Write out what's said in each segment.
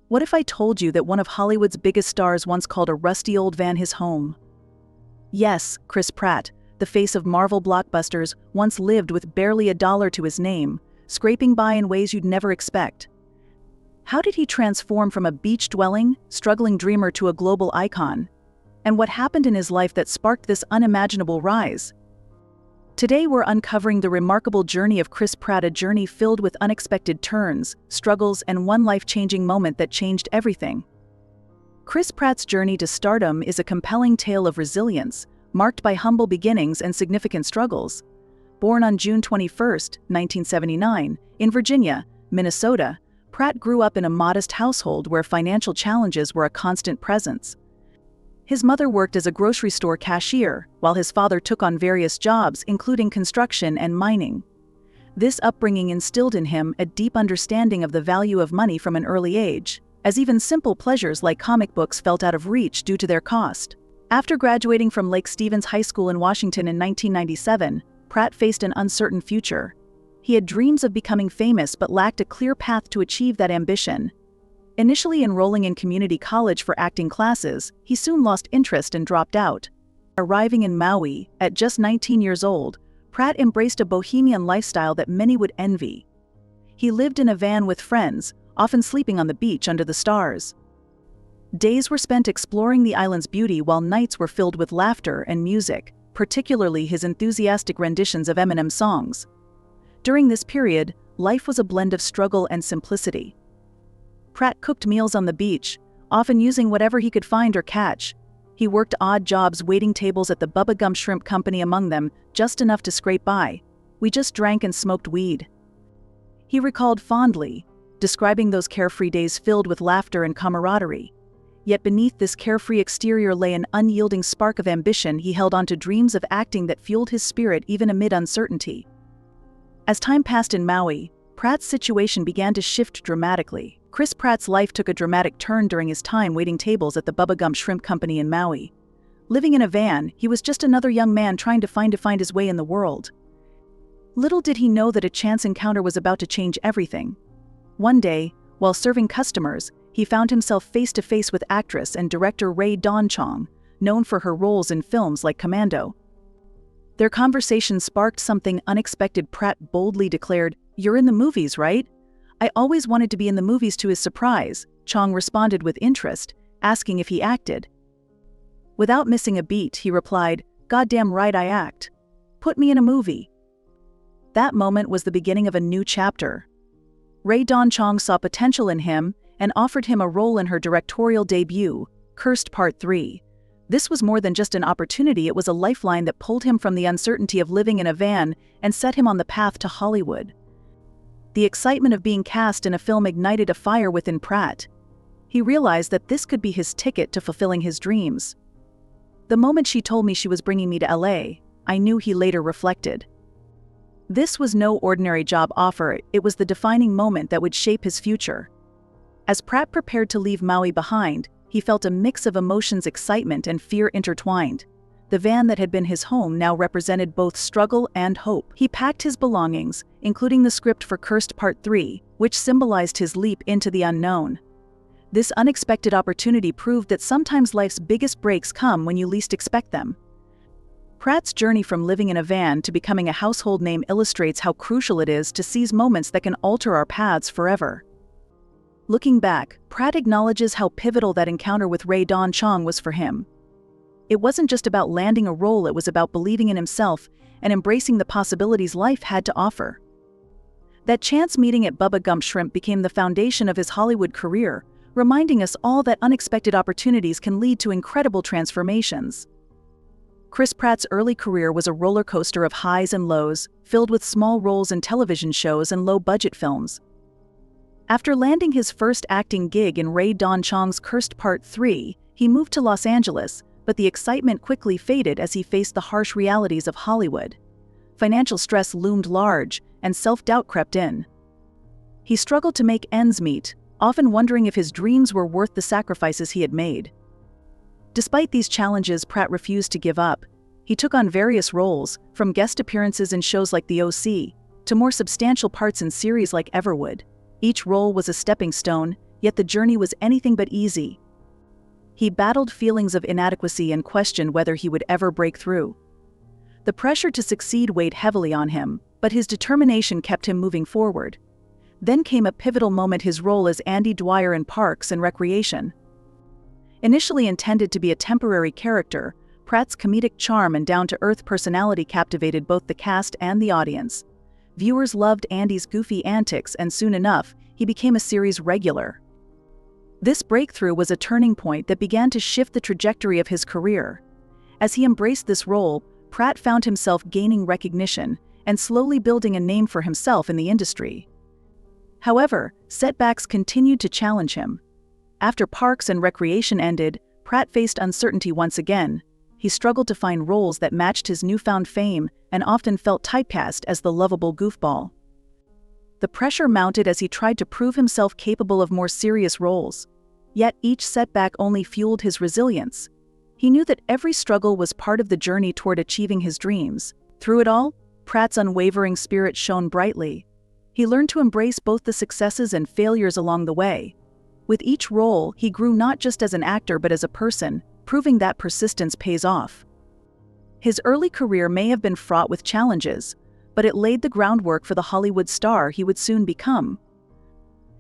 What if I told you that one of Hollywood's biggest stars once called a rusty old van his home? Yes, Chris Pratt, the face of Marvel blockbusters, once lived with barely $1 to his name, scraping by in ways you'd never expect. How did he transform from a beach-dwelling, struggling dreamer to a global icon? And what happened in his life that sparked this unimaginable rise? Today we're uncovering the remarkable journey of Chris Pratt, a journey filled with unexpected turns, struggles, and one life-changing moment that changed everything. Chris Pratt's journey to stardom is a compelling tale of resilience, marked by humble beginnings and significant struggles. Born on June 21, 1979, in Virginia, Minnesota, Pratt grew up in a modest household where financial challenges were a constant presence. His mother worked as a grocery store cashier, while his father took on various jobs, including construction and mining. This upbringing instilled in him a deep understanding of the value of money from an early age, as even simple pleasures like comic books felt out of reach due to their cost. After graduating from Lake Stevens High School in Washington in 1997, Pratt faced an uncertain future. He had dreams of becoming famous but lacked a clear path to achieve that ambition. Initially enrolling in community college for acting classes, he soon lost interest and dropped out. Arriving in Maui, at just 19 years old, Pratt embraced a bohemian lifestyle that many would envy. He lived in a van with friends, often sleeping on the beach under the stars. Days were spent exploring the island's beauty while nights were filled with laughter and music, particularly his enthusiastic renditions of Eminem songs. During this period, life was a blend of struggle and simplicity. Pratt cooked meals on the beach, often using whatever he could find or catch. He worked odd jobs waiting tables at the Bubba Gump Shrimp Company, among them, just enough to scrape by. We just drank and smoked weed. He recalled fondly, describing those carefree days filled with laughter and camaraderie. Yet beneath this carefree exterior lay an unyielding spark of ambition. He held on to dreams of acting that fueled his spirit even amid uncertainty. As time passed in Maui, Pratt's situation began to shift dramatically. Chris Pratt's life took a dramatic turn during his time waiting tables at the Bubba Gump Shrimp Company in Maui. Living in a van, he was just another young man trying to find his way in the world. Little did he know that a chance encounter was about to change everything. One day, while serving customers, he found himself face to face with actress and director Rae Dawn Chong, known for her roles in films like Commando. Their conversation sparked something unexpected. Pratt boldly declared, "You're in the movies, right?" "I always wanted to be in the movies." To his surprise, Chong responded with interest, asking if he acted. Without missing a beat, he replied, "Goddamn right I act. Put me in a movie." That moment was the beginning of a new chapter. Rae Dawn Chong saw potential in him and offered him a role in her directorial debut, Cursed Part 3. This was more than just an opportunity, it was a lifeline that pulled him from the uncertainty of living in a van and set him on the path to Hollywood. The excitement of being cast in a film ignited a fire within Pratt. He realized that this could be his ticket to fulfilling his dreams. "The moment she told me she was bringing me to LA, I knew," he later reflected. This was no ordinary job offer, it was the defining moment that would shape his future. As Pratt prepared to leave Maui behind, he felt a mix of emotions, excitement and fear intertwined. The van that had been his home now represented both struggle and hope. He packed his belongings, including the script for Cursed Part 3, which symbolized his leap into the unknown. This unexpected opportunity proved that sometimes life's biggest breaks come when you least expect them. Pratt's journey from living in a van to becoming a household name illustrates how crucial it is to seize moments that can alter our paths forever. Looking back, Pratt acknowledges how pivotal that encounter with Rae Dawn Chong was for him. It wasn't just about landing a role, it was about believing in himself and embracing the possibilities life had to offer. That chance meeting at Bubba Gump Shrimp became the foundation of his Hollywood career, reminding us all that unexpected opportunities can lead to incredible transformations. Chris Pratt's early career was a roller coaster of highs and lows, filled with small roles in television shows and low-budget films. After landing his first acting gig in Rae Dawn Chong's Cursed Part 3, he moved to Los Angeles, but the excitement quickly faded as he faced the harsh realities of Hollywood. Financial stress loomed large, and self-doubt crept in. He struggled to make ends meet, often wondering if his dreams were worth the sacrifices he had made. Despite these challenges, Pratt refused to give up. He took on various roles, from guest appearances in shows like The OC, to more substantial parts in series like Everwood. Each role was a stepping stone, yet the journey was anything but easy. He battled feelings of inadequacy and questioned whether he would ever break through. The pressure to succeed weighed heavily on him, but his determination kept him moving forward. Then came a pivotal moment: his role as Andy Dwyer in Parks and Recreation. Initially intended to be a temporary character, Pratt's comedic charm and down-to-earth personality captivated both the cast and the audience. Viewers loved Andy's goofy antics, and soon enough, he became a series regular. This breakthrough was a turning point that began to shift the trajectory of his career. As he embraced this role, Pratt found himself gaining recognition and slowly building a name for himself in the industry. However, setbacks continued to challenge him. After Parks and Recreation ended, Pratt faced uncertainty once again. He struggled to find roles that matched his newfound fame and often felt typecast as the lovable goofball. The pressure mounted as he tried to prove himself capable of more serious roles. Yet each setback only fueled his resilience. He knew that every struggle was part of the journey toward achieving his dreams. Through it all, Pratt's unwavering spirit shone brightly. He learned to embrace both the successes and failures along the way. With each role, he grew not just as an actor but as a person, proving that persistence pays off. His early career may have been fraught with challenges, but it laid the groundwork for the Hollywood star he would soon become.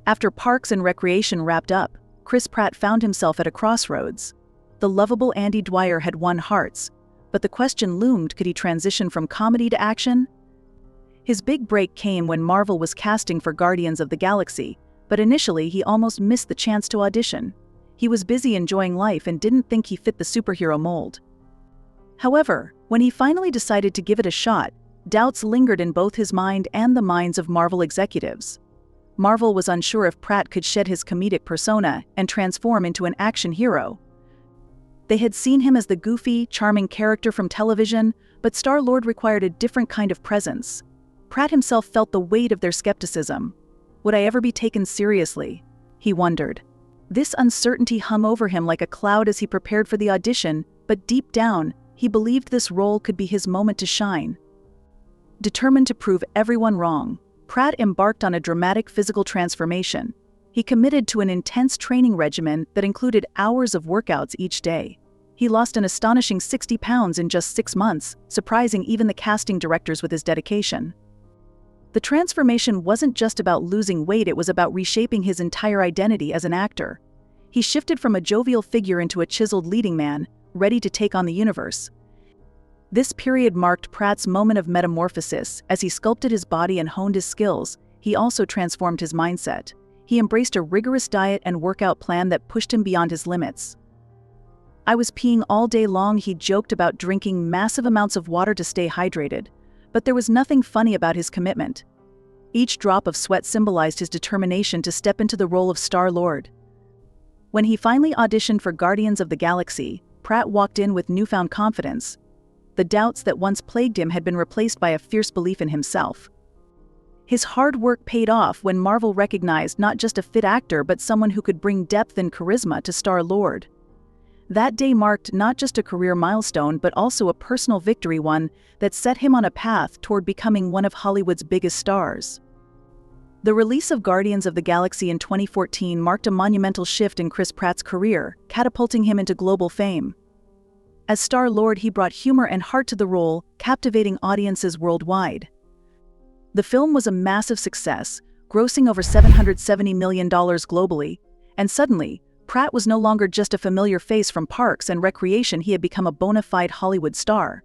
After Parks and Recreation wrapped up, Chris Pratt found himself at a crossroads. The lovable Andy Dwyer had won hearts, but the question loomed: could he transition from comedy to action? His big break came when Marvel was casting for Guardians of the Galaxy, but initially he almost missed the chance to audition. He was busy enjoying life and didn't think he fit the superhero mold. However, when he finally decided to give it a shot, doubts lingered in both his mind and the minds of Marvel executives. Marvel was unsure if Pratt could shed his comedic persona and transform into an action hero. They had seen him as the goofy, charming character from television, but Star-Lord required a different kind of presence. Pratt himself felt the weight of their skepticism. Would I ever be taken seriously? He wondered. This uncertainty hung over him like a cloud as he prepared for the audition, but deep down, he believed this role could be his moment to shine. Determined to prove everyone wrong, Pratt embarked on a dramatic physical transformation. He committed to an intense training regimen that included hours of workouts each day. He lost an astonishing 60 pounds in just 6 months, surprising even the casting directors with his dedication. The transformation wasn't just about losing weight, it was about reshaping his entire identity as an actor. He shifted from a jovial figure into a chiseled leading man, ready to take on the universe. This period marked Pratt's moment of metamorphosis. As he sculpted his body and honed his skills, he also transformed his mindset. He embraced a rigorous diet and workout plan that pushed him beyond his limits. "I was peeing all day long," he joked about drinking massive amounts of water to stay hydrated. But there was nothing funny about his commitment. Each drop of sweat symbolized his determination to step into the role of Star-Lord. When he finally auditioned for Guardians of the Galaxy, Pratt walked in with newfound confidence. The doubts that once plagued him had been replaced by a fierce belief in himself. His hard work paid off when Marvel recognized not just a fit actor but someone who could bring depth and charisma to Star-Lord. That day marked not just a career milestone but also a personal victory, one that set him on a path toward becoming one of Hollywood's biggest stars. The release of Guardians of the Galaxy in 2014 marked a monumental shift in Chris Pratt's career, catapulting him into global fame. As Star-Lord, he brought humor and heart to the role, captivating audiences worldwide. The film was a massive success, grossing over $770 million globally, and suddenly, Pratt was no longer just a familiar face from Parks and Recreation. He had become a bona fide Hollywood star.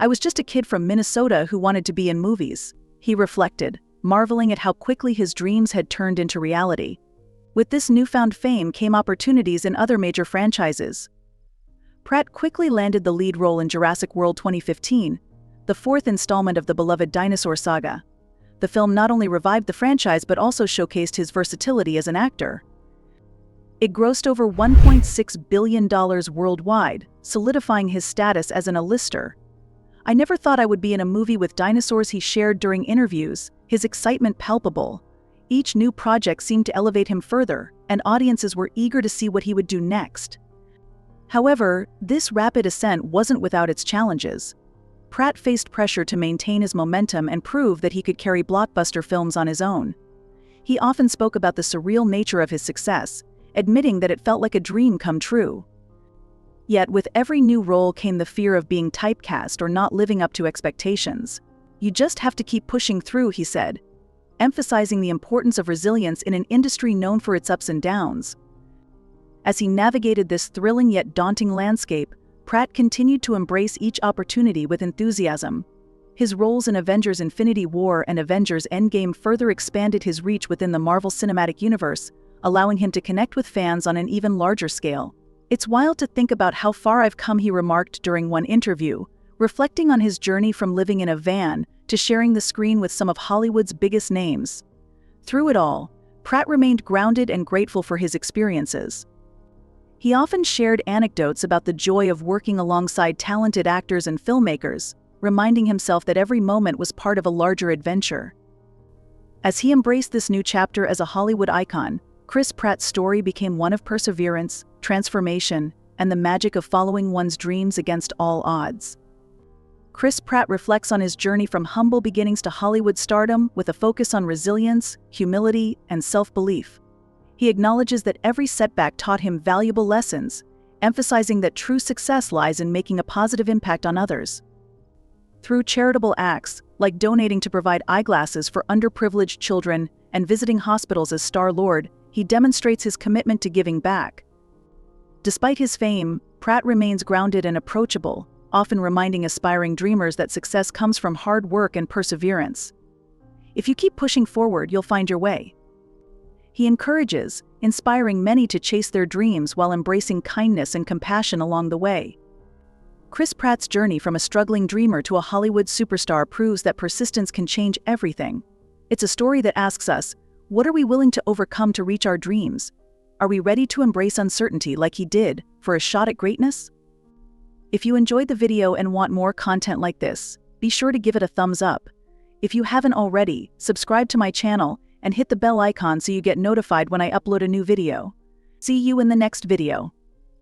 "I was just a kid from Minnesota who wanted to be in movies," he reflected, marveling at how quickly his dreams had turned into reality. With this newfound fame came opportunities in other major franchises. Pratt quickly landed the lead role in Jurassic World 2015, the fourth installment of the beloved dinosaur saga. The film not only revived the franchise but also showcased his versatility as an actor. It grossed over $1.6 billion worldwide, solidifying his status as an A-lister. "I never thought I would be in a movie with dinosaurs," he shared during interviews, his excitement palpable. Each new project seemed to elevate him further, and audiences were eager to see what he would do next. However, this rapid ascent wasn't without its challenges. Pratt faced pressure to maintain his momentum and prove that he could carry blockbuster films on his own. He often spoke about the surreal nature of his success, admitting that it felt like a dream come true. Yet with every new role came the fear of being typecast or not living up to expectations. "You just have to keep pushing through," he said, emphasizing the importance of resilience in an industry known for its ups and downs. As he navigated this thrilling yet daunting landscape, Pratt continued to embrace each opportunity with enthusiasm. His roles in Avengers: Infinity War and Avengers: Endgame further expanded his reach within the Marvel Cinematic Universe, allowing him to connect with fans on an even larger scale. "It's wild to think about how far I've come," he remarked during one interview, reflecting on his journey from living in a van to sharing the screen with some of Hollywood's biggest names. Through it all, Pratt remained grounded and grateful for his experiences. He often shared anecdotes about the joy of working alongside talented actors and filmmakers, reminding himself that every moment was part of a larger adventure. As he embraced this new chapter as a Hollywood icon, Chris Pratt's story became one of perseverance, transformation, and the magic of following one's dreams against all odds. Chris Pratt reflects on his journey from humble beginnings to Hollywood stardom with a focus on resilience, humility, and self-belief. He acknowledges that every setback taught him valuable lessons, emphasizing that true success lies in making a positive impact on others. Through charitable acts, like donating to provide eyeglasses for underprivileged children and visiting hospitals as Star-Lord, he demonstrates his commitment to giving back. Despite his fame, Pratt remains grounded and approachable, often reminding aspiring dreamers that success comes from hard work and perseverance. "If you keep pushing forward, you'll find your way," he encourages, inspiring many to chase their dreams while embracing kindness and compassion along the way. Chris Pratt's journey from a struggling dreamer to a Hollywood superstar proves that persistence can change everything. It's a story that asks us, what are we willing to overcome to reach our dreams? Are we ready to embrace uncertainty like he did for a shot at greatness? If you enjoyed the video and want more content like this, be sure to give it a thumbs up. If you haven't already, subscribe to my channel and hit the bell icon so you get notified when I upload a new video. See you in the next video.